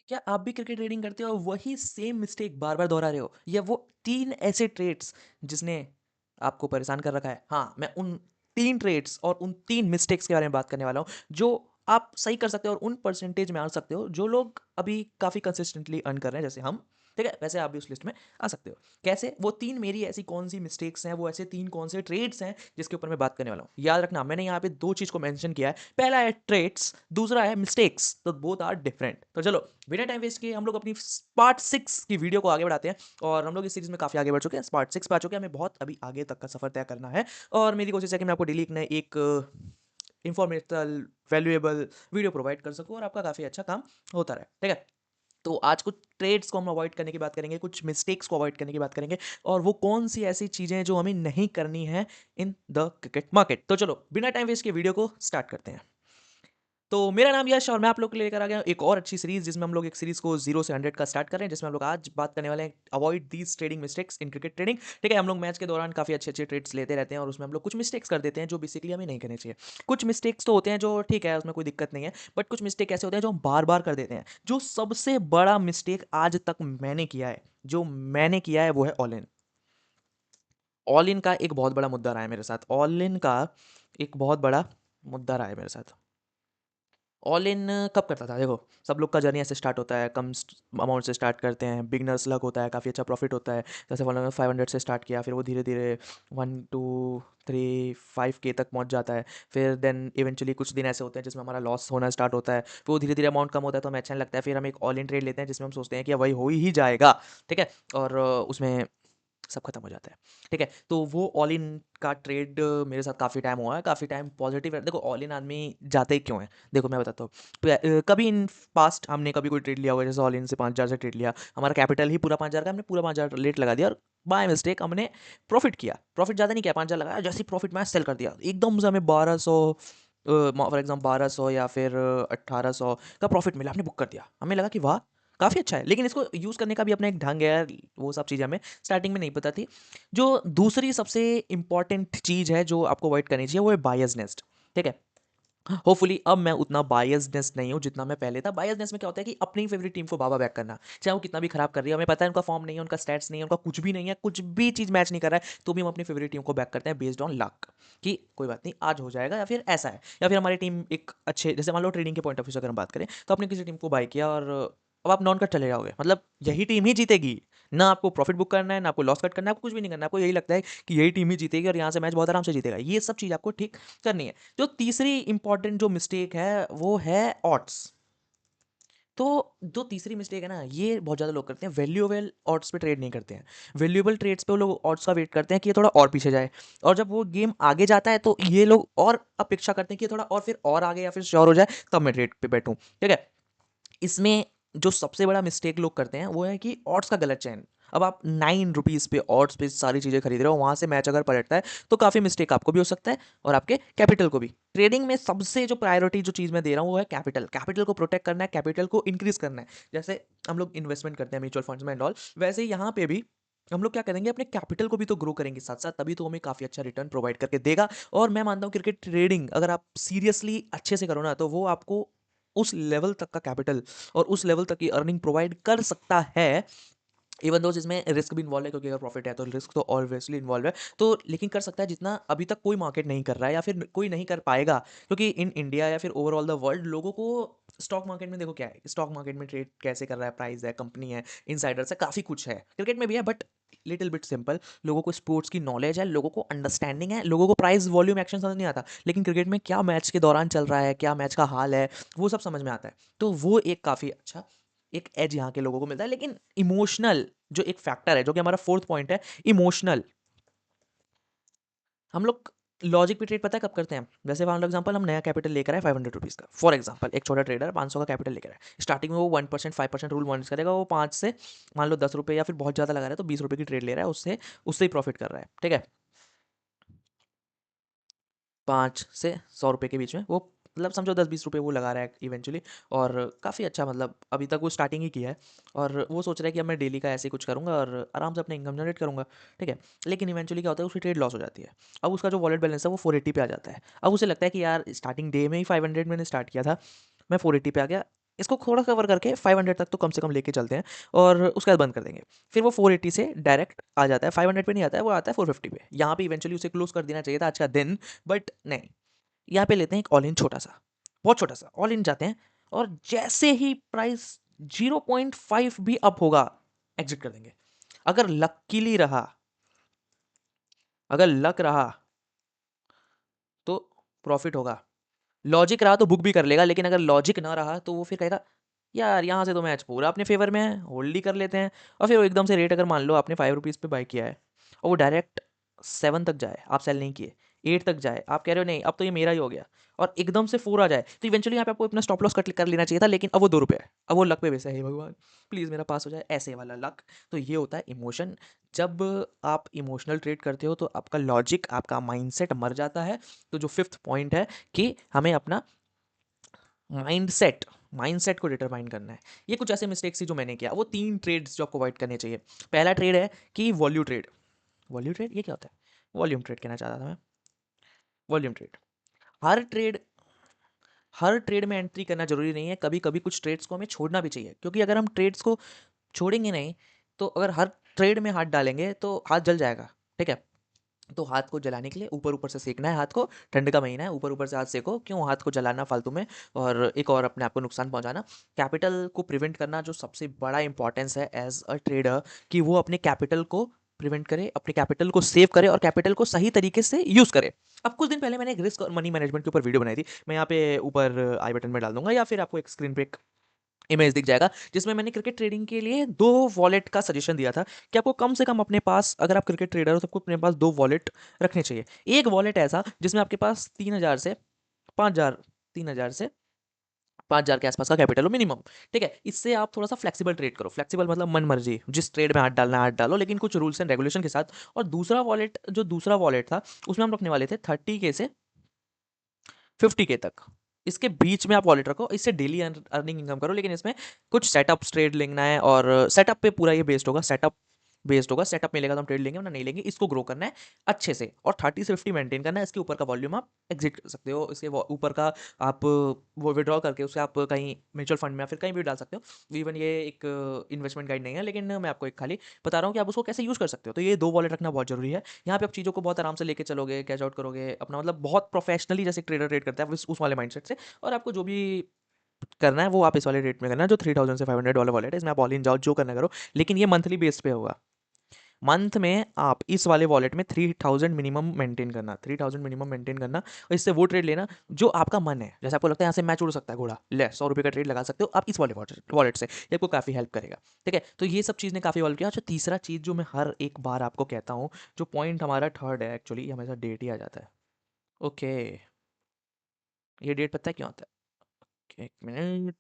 क्या आप भी क्रिकेट ट्रेडिंग करते हो और वही सेम मिस्टेक बार-बार दोहरा रहे हो? या वो 3 ऐसे ट्रेड्स जिसने आपको परेशान कर रखा है? हाँ, मैं उन 3 ट्रेड्स और उन 3 मिस्टेक्स के बारे में बात करने वाला हूँ, जो आप सही कर सकते हो और उन परसेंटेज में आ सकते हो, जो लोग अभी काफ़ी कंसिस्टेंटली अर्न कर रहे हैं, जैसे हम, ठीक है? वैसे आप भी उस लिस्ट में आ सकते हो। कैसे? वो 3 मेरी ऐसी कौन-सी मिस्टेक्स हैं, वो ऐसे 3 कौन-से ट्रेड्स हैं, जिसके ऊपर मैं बात करने वाला हूँ। याद रखना, मैंने यहाँ पे 2 चीज़ को मेंशन किया है। पहला है ट्रेड्स, दूसरा है मिस्टेक्स, तो बोथ आर डिफरेंट। तो चलो, बिना टाइम वेस्ट किए हम लोग अपनी पार्ट 6 की वीडियो को आगे बढ़ाते हैं और हम लोग इस सीरीज में काफ़ी आगे बढ़ चुके हैं। पार्ट 6 पे आ चुके हैं, हमें बहुत अभी आगे तक का सफ़र तय करना है और मेरी कोशिश है कि मैं आपको डेली एक इंफॉर्मेशनल, वैल्यूएबल वीडियो प्रोवाइड कर सकूँ और आपका काफ़ी अच्छा काम होता रहे, ठीक है? तो आज कुछ ट्रेड्स को हम अवॉइड करने की बात करेंगे, कुछ मिस्टेक्स को अवॉइड करने की बात करेंगे और वो कौन-सी ऐसी चीज़ें हैं जो हमें नहीं करनी है इन द क्रिकेट मार्केट। तो चलो, बिना टाइम वेस्ट किए वीडियो को स्टार्ट करते हैं। तो मेरा नाम यश और मैं आप लोग के लिए लेकर आ गया हूँ एक और अच्छी सीरीज, जिसमें हम लोग एक सीरीज को 0 से 100 का स्टार्ट कर रहे हैं, जिसमें हम लोग आज बात करने वाले हैं avoid these trading mistakes in cricket trading. ठीक है, हम लोग मैच के दौरान काफ़ी अच्छे अच्छे ट्रेड्स लेते रहते हैं और उसमें हम लोग कुछ मिस्टेक्स कर देते हैं जो बेसिकली हमें नहीं करने चाहिए। कुछ मिस्टेक्स तो होते हैं जो ठीक है, उसमें कोई दिक्कत नहीं है, बट कुछ मिस्टेक ऐसे होते हैं जो हम बार बार कर देते हैं। जो सबसे बड़ा मिस्टेक आज तक मैंने किया है, वो है ऑल इन। ऑल इन का एक बहुत बड़ा मुद्दा रहा है मेरे साथ। ऑल इन का एक बहुत बड़ा मुद्दा रहा है मेरे साथ। ऑल इन कब करता था? देखो, सब लोग का जर्नी ऐसे स्टार्ट होता है, कम अमाउंट से स्टार्ट करते हैं, बिगनर्स लक होता है, काफ़ी अच्छा प्रॉफिट होता है। जैसे फॉर 500 से स्टार्ट किया, फिर वो धीरे धीरे 1 2 3 5 के तक पहुंच जाता है। फिर देन इवेंचुअली कुछ दिन ऐसे होते हैं जिसमें हमारा लॉस होना स्टार्ट होता है, फिर वो धीरे धीरे अमाउंट कम होता है तो हमें अच्छा नहीं लगता है, फिर हम एक ऑल इन ट्रेड लेते हैं जिसमें हम सोचते हैं कि वही हो ही जाएगा, ठीक है? और उसमें सब खत्म हो जाता है, ठीक है? तो वो ऑल इन का ट्रेड मेरे साथ काफ़ी टाइम हुआ है, काफ़ी टाइम पॉजिटिव है। देखो, ऑल इन आदमी जाते ही क्यों है? देखो मैं बताता हूँ। कभी इन पास्ट हमने कभी कोई ट्रेड लिया होगा, जैसे ऑल इन से 5,000 से ट्रेड लिया, हमारा कैपिटल ही पूरा 5,000 का, हमने पूरा 5,000 लेट लगा दिया और बाय मिस्टेक हमने प्रॉफिट किया। प्रॉफिट ज़्यादा नहीं किया, 5,000 लगाया, जैसे ही प्रॉफिट मैच सेल कर दिया, एकदम से हमें 1,200 फॉर एग्जाम्पल 1,200 या फिर 1,800 का प्रॉफिट मिला, हमने बुक कर दिया। हमें लगा कि वाह, काफ़ी अच्छा है, लेकिन इसको यूज़ करने का भी अपना एक ढंग है, वो सब चीज़ें हमें स्टार्टिंग में नहीं पता थी। जो दूसरी सबसे इंपॉर्टेंट चीज़ है जो आपको अवॉइड करनी चाहिए, वो है बायसनेस, ठीक है? होपफुली अब मैं उतना बायसनेस नहीं हूँ जितना मैं पहले था। बायसनेस में क्या होता है कि अपनी फेवरेट टीम को बाबा बैक करना, चाहे वो कितना भी खराब कर रही है, हमें पता है उनका फॉर्म नहीं है, उनका स्टैट्स नहीं है, उनका कुछ भी नहीं है, कुछ भी चीज़ मैच नहीं कर रहा है, तो भी हम अपनी फेवरेट टीम को बैक करते हैं बेस्ड ऑन लक, कि कोई बात नहीं, आज हो जाएगा, या फिर ऐसा है, या फिर हमारी टीम एक अच्छे, जैसे मान लो ट्रेडिंग के पॉइंट ऑफ व्यू से अगर हम बात करें, तो आपने किसी टीम को बाय किया और अब आप नॉन कट चले जाओगे, मतलब यही टीम ही जीतेगी, ना आपको प्रॉफिट बुक करना है, ना आपको लॉस कट करना है, आपको कुछ भी नहीं करना है, आपको यही लगता है कि यही टीम ही जीतेगी और यहाँ से मैच बहुत आराम से जीतेगा। ये सब चीज़ आपको ठीक करनी है। जो तीसरी इंपॉर्टेंट जो मिस्टेक है वो है ऑड्स। तो जो तीसरी मिस्टेक है ना, ये बहुत ज़्यादा लोग करते हैं, वैल्यूएबल ऑड्स पे ट्रेड नहीं करते हैं। वैल्यूएबल ट्रेड्स पे वो लोग ऑड्स का वेट करते हैं कि ये थोड़ा और पीछे जाए, और जब वो गेम आगे जाता है तो ये लोग और अपेक्षा करते हैं कि ये थोड़ा और फिर और आगे या फिर श्योर हो जाए तब मैं ट्रेड पे बैठूं, ठीक है? इसमें जो सबसे बड़ा मिस्टेक लोग करते हैं वो है कि ऑड्स का गलत चयन। अब आप 9 रुपीज़ पे ऑड्स पे सारी चीज़ें खरीद रहे हो, वहाँ से मैच अगर पलटता है तो काफ़ी मिस्टेक आपको भी हो सकता है और आपके कैपिटल को भी। ट्रेडिंग में सबसे जो प्रायोरिटी जो चीज़ मैं दे रहा हूँ वो है कैपिटल। कैपिटल को प्रोटेक्ट करना है, कैपिटल को इंक्रीज करना है। जैसे हम लोग इन्वेस्टमेंट करते हैं म्यूचुअल फंड्स में एंड ऑल, वैसे ही यहाँ पे भी हम लोग क्या करेंगे, अपने कैपिटल को भी तो ग्रो करेंगे साथ साथ, तभी तो हमें काफ़ी अच्छा रिटर्न प्रोवाइड करके देगा। और मैं मानता हूँ क्रिकेट ट्रेडिंग अगर आप सीरियसली अच्छे से करो ना, तो वो आपको उस लेवल तक का कैपिटल और उस लेवल तक की अर्निंग प्रोवाइड कर सकता है, इवन दो जिसमें रिस्क भी इन्वॉल्व है, क्योंकि अगर प्रॉफिट है तो रिस्क तो ऑब्वियसली इन्वॉल्व है, तो लेकिन कर सकता है जितना अभी तक कोई मार्केट नहीं कर रहा है या फिर कोई नहीं कर पाएगा, क्योंकि इन इंडिया या फिर ओवरऑल द वर्ल्ड लोगों को स्टॉक मार्केट में देखो क्या है, स्टॉक मार्केट में ट्रेड कैसे कर रहा है, प्राइस है, कंपनी है, इनसाइडर्स है, काफ़ी कुछ है, क्रिकेट में भी है, बट लिटिल बिट सिंपल। लोगों को स्पोर्ट्स की नॉलेज है, लोगों को अंडरस्टैंडिंग है, लोगों को प्राइस वॉल्यूम एक्शन समझ नहीं आता, लेकिन क्रिकेट में क्या मैच के दौरान चल रहा है, क्या मैच का हाल है, वो सब समझ में आता है। तो वो एक काफ़ी अच्छा एक एज यहाँ के लोगों को मिलता है। लेकिन इमोशनल जो एक फैक्टर है, जो कि हमारा फोर्थ पॉइंट है, इमोशनल। हम लोग लॉजिक पे ट्रेड पता है कब करते हैं? जैसे फॉर एग्जांपल हम नया कैपिटल लेकर आए 500 रुपीज़ का, फॉर एग्जांपल एक छोटा ट्रेडर 500 का कैपिटल लेकर आए, स्टार्टिंग में वो 1% 5% रूल मॉनिटर करेगा, वो 5 से मान लो 10 रुपये या फिर बहुत ज़्यादा लगा रहा है तो 20 रुपये की ट्रेड ले रहा है, उससे उससे ही प्रॉफिट कर रहा है, ठीक है? 5 से 100 रुपये के बीच में वो, मतलब समझो 10-20 रुपये वो लगा रहा है इवेंचुअली, और काफ़ी अच्छा, मतलब अभी तक वो स्टार्टिंग ही किया है और वो सोच रहा है कि अब मैं डेली का ऐसे ही कुछ करूँगा और आराम से अपना इनकम जनरेट करूँगा, ठीक है? लेकिन इवेंचुअली क्या होता है, उसकी ट्रेड लॉस हो जाती है। अब उसका जो वॉलेट बैलेंस है वो 480 पे आ जाता है। अब उसे लगता है कि यार स्टार्टिंग डे में ही 500 मैंने स्टार्ट किया था, मैं 480 पे आ गया, इसको थोड़ा कवर करके 500 तक तो कम से कम लेके चलते हैं और उसके बाद बंद कर देंगे। फिर वो 480 से डायरेक्ट आ जाता है, 500 पे नहीं आता है, वो आता है 450 पे। यहाँ पे इवेंचुअली उसे क्लोज कर देना चाहिए था आज का दिन, बट नहीं। यहाँ पे लेते हैं एक ऑल इन छोटा सा, बहुत छोटा सा ऑल इन जाते हैं, और जैसे ही प्राइस 0.5 भी अप होगा एग्जिट कर देंगे। अगर लकीली रहा, अगर लक रहा तो प्रॉफिट होगा, लॉजिक रहा तो बुक भी कर लेगा, लेकिन अगर लॉजिक ना रहा तो वो फिर कहेगा यार यहाँ से तो मैच पूरा अपने फेवर में है, होल्ड ही कर लेते हैं। और फिर वो एकदम से रेट, अगर मान लो आपने 5 रुपीज़ पे बाय किया है और वो डायरेक्ट 7 तक जाए, आप सेल नहीं किए, 8 तक जाए, आप कह रहे हो नहीं अब तो ये मेरा ही हो गया, और एकदम से 4 आ जाए, तो इवेंचुअली यहाँ पे आपको अपना स्टॉप लॉस कट कर लेना चाहिए था, लेकिन अब वो 2 रुपये है, अब वो लक पे बेस है, हे भगवान प्लीज़ मेरा पास हो जाए, ऐसे वाला लक। तो ये होता है इमोशन। जब आप इमोशनल ट्रेड करते हो तो आपका लॉजिक, आपका माइंडसेट मर जाता है। तो जो फिफ्थ पॉइंट है कि हमें अपना माइंडसेट को डिटरमाइन करना है। ये कुछ ऐसे मिस्टेक्स थी जो मैंने किया, वो 3 ट्रेड्स जो आपको अवॉइड करने चाहिए। पहला ट्रेड है कि वॉल्यू ट्रेड। वॉल्यू ट्रेड ये क्या होता है? वॉल्यूम ट्रेड कहना चाहता था मैं। वॉल्यूम ट्रेड, हर ट्रेड हर ट्रेड में एंट्री करना जरूरी नहीं है। कभी कभी कुछ ट्रेड्स को हमें छोड़ना भी चाहिए, क्योंकि अगर हम ट्रेड्स को छोड़ेंगे नहीं, तो अगर हर ट्रेड में हाथ डालेंगे तो हाथ जल जाएगा। ठीक है, तो हाथ को जलाने के लिए ऊपर ऊपर से सेकना है हाथ को। ठंड का महीना है, ऊपर ऊपर से हाथ सेको, क्यों हाथ को जलाना फालतू में, और एक और अपने आप को नुकसान पहुंचाना। कैपिटल को प्रिवेंट करना जो सबसे बड़ा इंपॉर्टेंस है एज अ ट्रेडर, कि वो अपने कैपिटल को प्रिवेंट करे, अपने कैपिटल को सेव करे, और कैपिटल को सही तरीके से यूज करे। अब कुछ दिन पहले मैंने एक रिस्क और मनी मैनेजमेंट के ऊपर वीडियो बनाई थी, मैं यहाँ पे ऊपर आई बटन में डाल दूंगा, या फिर आपको एक स्क्रीन पे इमेज दिख जाएगा, जिसमें मैंने क्रिकेट ट्रेडिंग के लिए 2 वॉलेट का सजेशन दिया था कि आपको कम से कम अपने पास, अगर आप क्रिकेट ट्रेडर हो तो आपको अपने पास 2 वॉलेट रखने चाहिए। एक वॉलेट ऐसा जिसमें आपके पास 3,000 से 5,000, 3,000 से 5,000 के आसपास का कैपिटल हो मिनिमम। ठीक है, इससे आप थोड़ा सा फ्लेक्सिबल ट्रेड करो। फ्लेक्सिबल मतलब मन मर्जी, जिस ट्रेड में हाथ डालना है हाथ डालो, लेकिन कुछ रूल्स एंड रेगुलेशन के साथ। और दूसरा वॉलेट था, उसमें हम रखने वाले थे 30K से 50K तक। इसके बीच में आप वॉलेट रखो, इससे डेली अर्निंग इनकम करो, लेकिन इसमें कुछ सेटअप ट्रेड लेना है, और सेटअप पे पूरा ये बेस्ड होगा। सेटअप मिलेगा तो हम ट्रेड लेंगे, वरना नहीं लेंगे। इसको ग्रो करना है अच्छे से, और 30 से 50 मेंटेन करना है। इसके ऊपर का वॉल्यूम आप एग्जिट कर सकते हो, इसके ऊपर का आप वो विड्रॉ करके उसे आप कहीं म्यूचुअल फंड में या फिर कहीं भी डाल सकते हो। इवन ये एक इन्वेस्टमेंट गाइड नहीं है, लेकिन मैं आपको एक खाली बता रहा हूँ कि आप उसको कैसे यूज़ कर सकते हो। तो ये 2 वॉलेट रखना बहुत जरूरी है। यहाँ पे आप चीज़ों को बहुत आराम से लेके चलोगे, कैश आउट करोगे अपना, मतलब बहुत प्रोफेशनली जैसे ट्रेडर ट्रेड करता है उस वाले माइंडसेट से। और आपको जो भी करना है वो आप इस वाले रेट में करना है, जो 3000 से 500 डॉलर वॉलेट है, इसमें आप ऑल इन जाओ, जो करना करो। लेकिन ये मंथली बेस पे होगा। मंथ में आप इस वाले वॉलेट में 3000 मिनिमम मेंटेन करना, 3000 मिनिमम मेंटेन करना, और इससे वो ट्रेड लेना जो आपका मन है। जैसे आपको लगता है यहाँ से मैच उड़ सकता है घोड़ा, ले 100 रुपये का ट्रेड लगा सकते हो आप इस वाले वॉलेट से, ये आपको काफ़ी हेल्प करेगा। ठीक है, तो ये सब चीज़ ने काफ़ी हेल्प किया। अच्छा, तीसरा चीज़ जो मैं हर एक बार आपको कहता हूँ, जो पॉइंट हमारा थर्ड है, एक्चुअली ये हमेशा डेट ही आ जाता है। ओके, ये डेट पता है क्यों आता है? एक minute,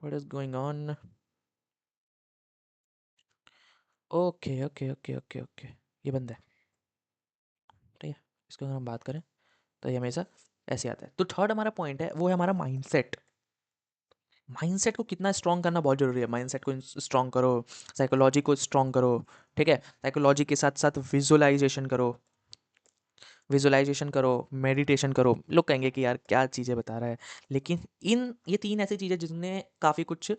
what is going on? Okay okay okay okay okay, ये बंद है। ठीक है, इसको अगर हम बात करें तो ये हमेशा ऐसे आता है। तो थर्ड हमारा पॉइंट है, वो है हमारा माइंडसेट। माइंडसेट को कितना स्ट्रॉन्ग करना बहुत जरूरी है। माइंडसेट को स्ट्रॉन्ग करो, साइकोलॉजी को स्ट्रॉन्ग करो। ठीक है, साइकोलॉजी के साथ साथ विजुअलाइजेशन करो, मेडिटेशन करो। लोग कहेंगे कि यार क्या चीज़ें बता रहा है, लेकिन ये 3 ऐसी चीज़ें जिसने काफ़ी कुछ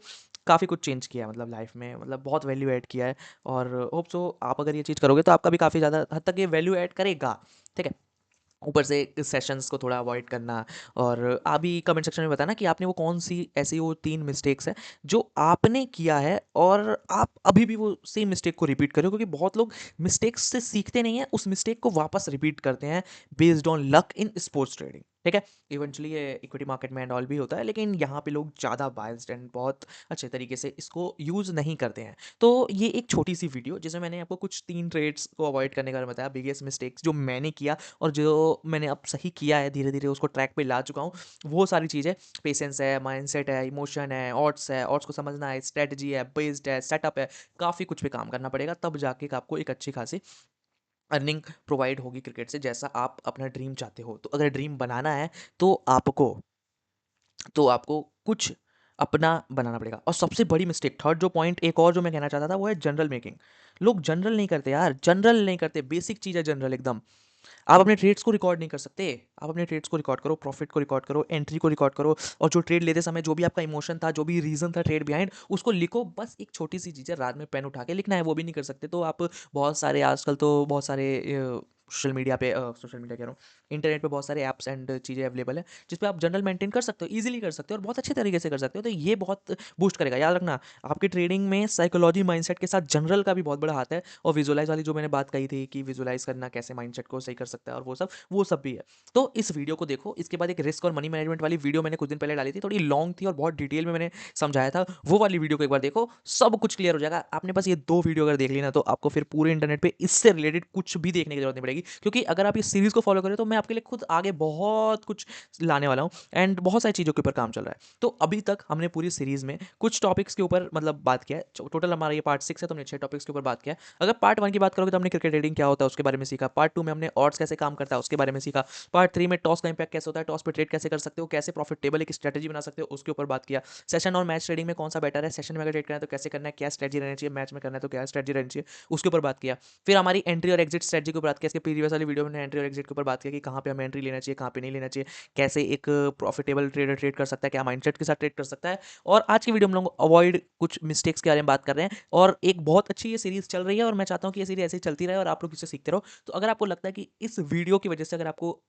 चेंज किया है, मतलब लाइफ में, मतलब बहुत वैल्यू ऐड किया है। और होप सो आप अगर ये चीज़ करोगे तो आपका भी काफ़ी ज़्यादा हद तक ये वैल्यू ऐड करेगा। ठीक है, ऊपर से सेशंस को थोड़ा अवॉइड करना। और आप भी कमेंट सेक्शन में बताना कि आपने वो कौन सी ऐसी वो 3 मिस्टेक्स हैं जो आपने किया है, और आप अभी भी वो सेम मिस्टेक को रिपीट करो, क्योंकि बहुत लोग मिस्टेक्स से सीखते नहीं हैं, उस मिस्टेक को वापस रिपीट करते हैं based on luck in sports trading. ठीक है, इवेंचुअली ये इक्विटी मार्केट में एंड ऑल भी होता है, लेकिन यहाँ पे लोग ज़्यादा बायस्ड एंड बहुत अच्छे तरीके से इसको यूज़ नहीं करते हैं। तो ये एक छोटी सी वीडियो जिसमें मैंने आपको कुछ 3 ट्रेड्स को अवॉइड करने का बताया, बिगेस्ट मिस्टेक्स जो मैंने किया और जो मैंने अब सही किया है, धीरे-धीरे उसको ट्रैक पे ला चुका हूँ। वो सारी चीज़ें, पेशेंस है, माइंडसेट है, इमोशन है, ऑड्स को समझना है, स्ट्रैटेजी है, बेस्ड है, सेटअप है, काफ़ी कुछ पे काम करना पड़ेगा, तब जाके आपको एक अच्छी खासी अर्निंग प्रोवाइड होगी क्रिकेट से, जैसा आप अपना ड्रीम चाहते हो। तो अगर ड्रीम बनाना है तो आपको कुछ अपना बनाना पड़ेगा। और सबसे बड़ी मिस्टेक, थर्ड जो पॉइंट एक और जो मैं कहना चाहता था, वो है जनरल मेकिंग। लोग जनरल नहीं करते यार, जनरल नहीं करते, बेसिक चीज़ है जनरल एकदम। आप अपने ट्रेड्स को रिकॉर्ड नहीं कर सकते। आप अपने ट्रेड्स को रिकॉर्ड करो, प्रॉफिट को रिकॉर्ड करो, एंट्री को रिकॉर्ड करो, और जो ट्रेड लेते समय जो भी आपका इमोशन था, जो भी रीज़न था ट्रेड बिहाइंड, उसको लिखो। बस एक छोटी-सी चीज़ है, रात में पेन उठा के लिखना है, वो भी नहीं कर सकते तो आप बहुत सारे आजकल तो बहुत सारे सोशल मीडिया पे सोशल मीडिया कह रहा हूँ, इंटरनेट पे बहुत सारे ऐप्स एंड चीज़ें अवेलेबल है, जिस पे आप जर्नल मेंटेन कर सकते हो, ईज़िली कर सकते हो और बहुत अच्छे तरीके से कर सकते हो। तो ये बहुत बूस्ट करेगा। याद रखना, आपकी ट्रेडिंग में साइकोलॉजी, माइंडसेट के साथ जनरल का भी बहुत बड़ा हाथ है, और विजुअलाइज़ वाली जो मैंने बात कही थी कि विजुअलाइज़ करना कैसे माइंडसेट को सही कर सकता है और वो सब भी है। तो इस वीडियो को देखो, इसके बाद एक रिस्क और मनी मैनेजमेंट वाली वीडियो मैंने कुछ दिन पहले डाली थी, थोड़ी लॉन्ग थी और बहुत डिटेल में मैंने समझाया था, वो वाली वीडियो को एक बार देखो, सब कुछ क्लियर हो जाएगा। आपने बस ये 2 वीडियो अगर देख ली ना, तो आपको फिर पूरे इंटरनेट पे इससे रिलेटेड कुछ भी देखने की जरूरत नहीं पड़ेगी, क्योंकि अगर आप इस सीरीज को फॉलो करें तो मैं आपके लिए खुद आगे बहुत कुछ लाने वाला हूँ, एंड बहुत सारी चीज़ों के ऊपर काम चल रहा है। तो अभी तक हमने पूरी सीरीज में कुछ टॉपिक्स के ऊपर मतलब बात किया है। टोटल हमारा ये पार्ट 6 है, तो हमने 6 टॉपिक्स के ऊपर बात किया है। अगर पार्ट 1 की बात करोगे तो हमने क्रिकेट ट्रेडिंग क्या होता है उसके बारे में सीखा, पार्ट 2 में हमने ऑड्स कैसे काम करता है उसके बारे में सीखा, पार्ट 3 में टॉस का इंपैक्ट कैसे होता है, टॉस पे ट्रेड कैसे कर सकते हो, कैसे प्रॉफिटेबल एक स्ट्रेटजी बना सकते हो, उसके ऊपर बात किया। सेशन और मैच ट्रेडिंग में कौन सा बेटर है, सेशन में अगर ट्रेड करना है तो कैसे करना है, क्या स्ट्रेटजी रहनी चाहिए, मैच में करना है तो क्या स्ट्रेटजी रहनी चाहिए, उसके ऊपर बात किया। फिर हमारी एंट्री और एग्जिट स्ट्रेटजी के ऊपर बात किया। इसके प्रीवियस वाली वीडियो में एंट्री और एग्जिट के ऊपर बात किया कि कहाँ पे हमें एंट्री लेना चाहिए, कहाँ पे नहीं लेना चाहिए, कैसे एक प्रॉफिटेबल ट्रेडर ट्रेड कर सकता है, क्या माइंडसेट के साथ ट्रेड कर सकता है। और आज की वीडियो में हम लोग अवॉइड कुछ मिस्टेक्स के बारे में बात कर रहे हैं, और एक बहुत अच्छी ये सीरीज चल रही है, और मैं चाहता हूँ कि ये सीरीज ऐसे ही चलती रहे और आप लोग इससे सीखते रहो। तो अगर आपको लगता है कि इस वीडियो की वजह से अगर आपको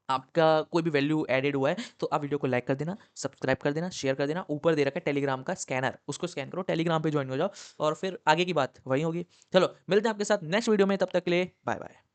आपका कोई भी वैल्यू एडेड हुआ है, तो आप वीडियो को लाइक कर देना, सब्सक्राइब कर देना, शेयर कर देना। ऊपर दे रखा है टेलीग्राम का स्कैनर, उसको स्कैन करो, टेलीग्राम पे ज्वाइन हो जाओ, और फिर आगे की बात वही होगी। चलो मिलते हैं आपके साथ नेक्स्ट वीडियो में, तब तक के लिए बाय बाय।